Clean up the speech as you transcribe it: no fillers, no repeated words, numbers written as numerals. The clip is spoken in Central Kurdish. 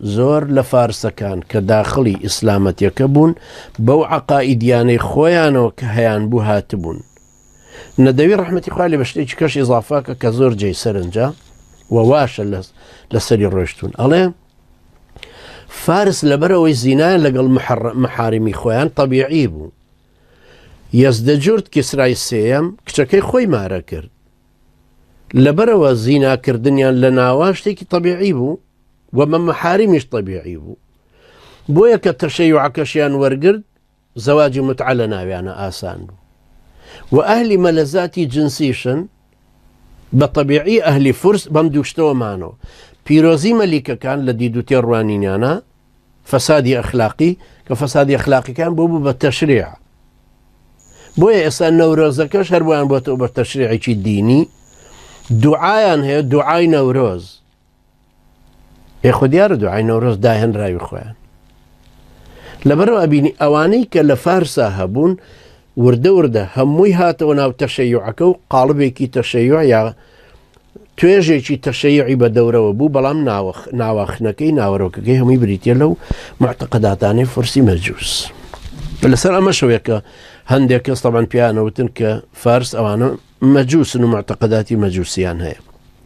زۆر لە فارسەکان کە داخڵی ئیسلامەتیەکە بوون بەو عەقائیدیانەی خۆیانەوە کە هەیان بوو هاتبوون. نەدەوی ڕەحمەتی خوا لێ بە شتێکی کەش ئیزافاکە کە زۆر جێی سەرنجە و واشە لەسەری ڕۆیشتون. ئەڵێ فارس لەبەرەوەی زینایان لەگەڵ محارمی خۆیان طەبیعی بوو. یەزدەجورد کیسرای سێیەم کچەکەی خۆی مارە کرد. لەبەرەوە زیناکردنیان لە ناوان شتێکی طەبیعی بوو و مە محاریمیش طەبیعی بوو. بۆیە کە تەشەیوعەکەشیان وەرگرت زەواجی متعە لە ناویانە ئاسان بوو. و ئەهلی مەلەزاتی جنسیشن بە طەبیعی ئەهلی فورس بەم دووشتەوە مانەوە. پیرۆزی مەلیکەکان لە دید و تێڕوانینیانە فەسادی ئەخلاقی کە فەسادی ئەخلاقیەکان بۆ بوو بە تەشریع. بۆیە ئێستا نەورۆزەکەش هەروەیان بۆتەوە بە تەشریعێکی دینی. دوعایان هەیە دوعای نەورۆز. خۆ دیارە دوعای نەورۆز داهێنراوی خۆیان. لەبەرەوە ئەبینی ئەوانەی کە لە فارسا هەبوون وردە وردە هەمووی هاتەوە ناو تەشەیوعەکە و قاڵبێکی تەشەیوع یا توێژێکی تەشەیعی بە دەورەوە بوو، بەڵام ناواخنەکەی ناوەڕۆکەکەی هەمووی بریتە لەو معتەقەداتانەی فورسی مەجووس. لەسەر ئەمە شەوەیە کە هەندێک کەس تەبەن پیانەوتن کە فارس ئەوانە مەجووسن و معتەقەداتی مەجووسیان هەیە.